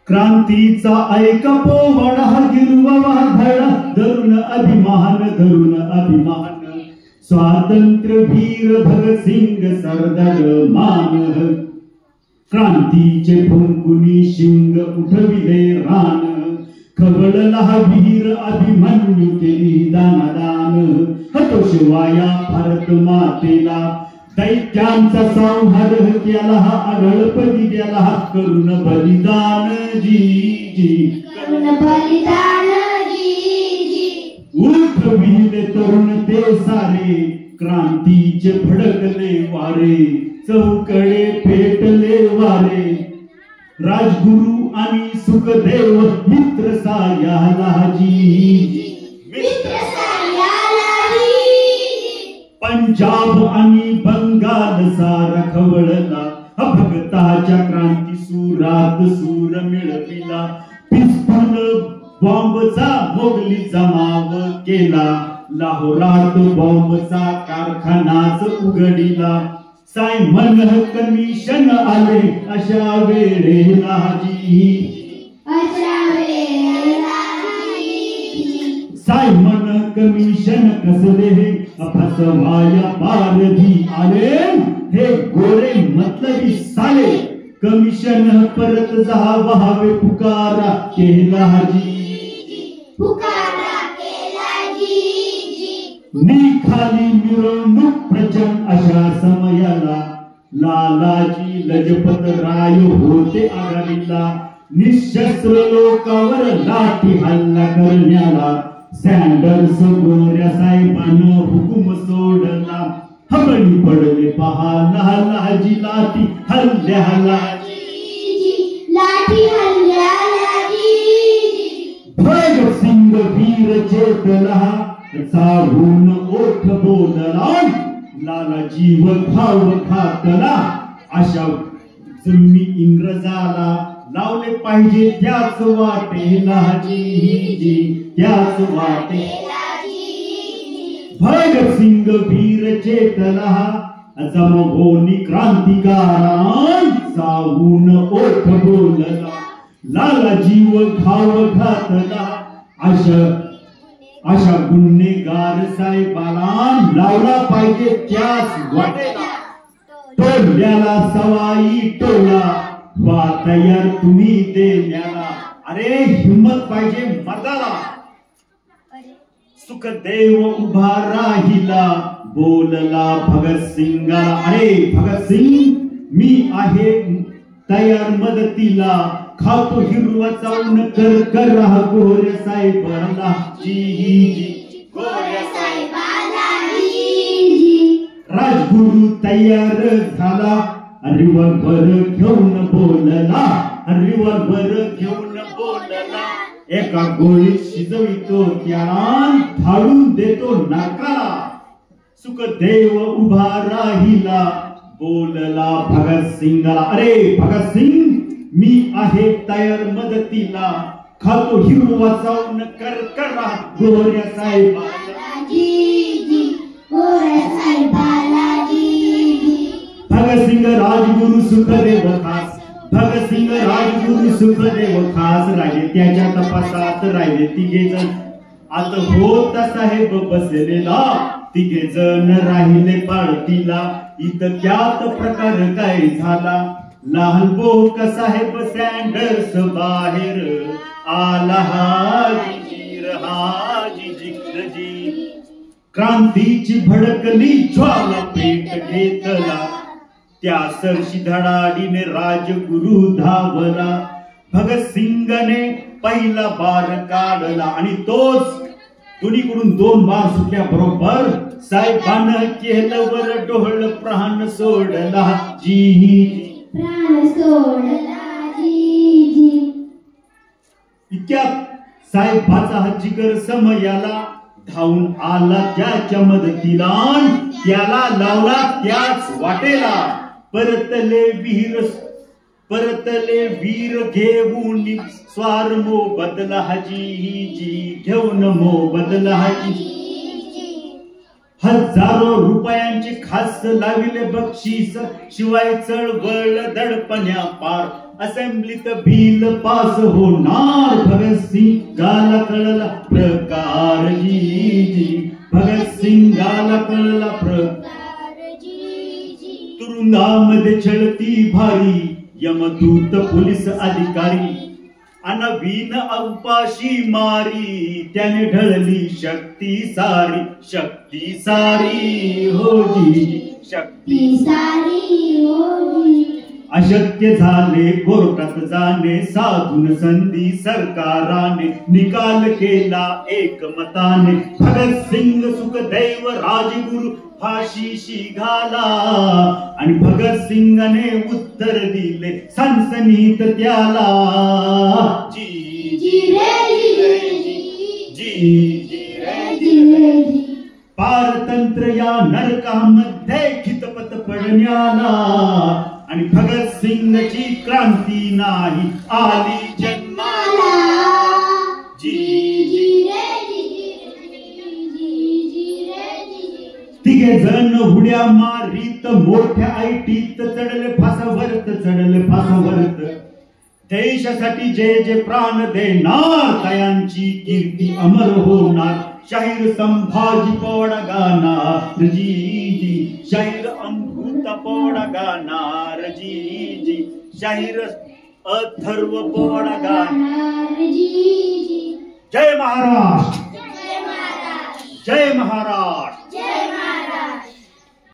क्रांतीचा ऐक पोवाडा हिरवा धडा धरून अभिमान स्वातंत्र्य वीर भगतसिंग सरदार मान क्रांतीचे फुंकुनी शिंग उठविले रान खवळला वीर अभिमन्यू केली दान हतो शिवाया भारत मातेला दैत्यांचा संहार केला आढळपदी गेला करून बलिदान जी उठविले तरुण ते सारे क्रांतीचे भडकले वारे चौकडे पेटले वारे राजगुरु आणि सुखदेव मित्र सायालाजी पंजाब आणि बंगाल सारा खवळला भगताच्या क्रांती सुरात सूर मिळविला पिस्तूल बॉम्बचा मोगली जमाव केला लाहोरात बॉम्बचा कारखानाच उघडिला सायमन कमिशन आले अशा वेळेला सायमन कमिशन कसले फसवाया पारधी आले हे गोरे मतलबी साले कमिशन परत जा व्हावे पुकारा केला निखाली मिरवणूक प्रचंड अशा समयाला लालाजी लजपत राय होते आघाडीला निशस्त्र लोकांवर लाठी हल्ला करण्याला सॅन्डर्स गोऱ्या साहेबांना हुकूम सोडला हबणी पडले पहा लालाजी लाठी हल्ल्याला भगतसिंग वीर चेतला चाहून ओठ बोलला लाला जीव खाव खातला अशा जमी इंग्रजाला लावले पाहिजे त्याच वाटेला त्याच वाटेला भगतसिंग वीर चेतला जमभोनी क्रांतिकारां चाहून ओठ बोलला लाला जीव खाव खातला अशा गुन्हेगार साहेबाला लावला पाहिजे त्याच वाटेला टोल्याला सवाई टोला वा तयार तुम्ही देण्याला अरे हिम्मत पाहिजे मर्दाला सुखदेव उभा राहिला बोलला भगतसिंगाला अरे भगतसिंग मी आहे तयार मदतीला खातो हिरवा चावून कर रहा गोरे साहेबाला गोरे साहेबाला राजगुरु तयार झाला रिव्हॉल्वर घेऊन बोलला एका गोळीत शिजवितो त्याला धाडून देतो नाकाला सुखदेव उभा राहिला बोलला भगतसिंगाला अरे भगतसिंग मी आहे तयार मदतीला खातो हिरवा चावून कर गोऱ्या साहेबाला भगतसिंग राजगुरु सुखदेव खास भगतसिंग राजगुरु सुखदेव खास राहिले त्याच्या तपासात राहिले तिघे जण आता होत साहेब बसलेला तिघे जण राहिले पाळतीला इतक्यात प्रकार काय झाला लहान बोक साहेब सॅन्डर्स बाहेर आला हाजी क्रांतीची भडकली ज्वाला पेट घेतला त्या सरशी धडाडीने राजगुरु धावला भगतसिंगने पहिला बार काढला आणि तोच दोन्हीकडून 2 बार सुटल्या बरोबर साहेबानं केलं वर डोहळ प्राण सोडला इतक्यात साहेबाचा हा जिगर समयाला धावून आला त्याच्या मदतीला त्याला लावला त्याच वाटेला परतले वीर घेऊन स्वार मो बदला घेऊन मो बदला हजारो रुपयांचे खास लाविले बक्षीस शिवाय चळवळ दडपण्या पार असेंब्लीत बिल पास होणार. भगतसिंगाला कळला प्रकार जी, भगतसिंगाला कळला प्रकार जी. तुरुंगामध्ये छळती भारी यमदूत पोलीस अधिकारी, अनवीन उपाशी मारी त्याने ढळली शक्ती सारी. शक्ती सारी हो जी, शक्ती सारी हो जी. अशक्य झाले कोर्टात जाणे, साधून संधी सरकाराने निकाल केला एकमताने. भगतसिंग सुखदैव राजगुरु फाशीशी घाला, आणि भगतसिंगाने उत्तर दिले सनसनीत त्याला. जी जी रे जी, जी जी रे जी. पारतंत्र्य या नरकामध्ये खितपत पडण्याला, आणि भगतसिंगची क्रांती नाही आली जन्माला. जी जी रे तिघे जण उड्या मारीत मोठ्या ऐटीत चढले फासावरत, चढले फासावरत. देशासाठी जे जे प्राण देणार त्यांची कीर्ती अमर होणार. शाहीर संभाजी पोवाडा गाणार जी जी, शाहीर अंभूता पोवाडा गाणार जी जी, शाहीर अथर्व पोवाडा गाणार जी जी. जय महाराष्ट्र, जय महाराष्ट्र, जय महाराष्ट्र.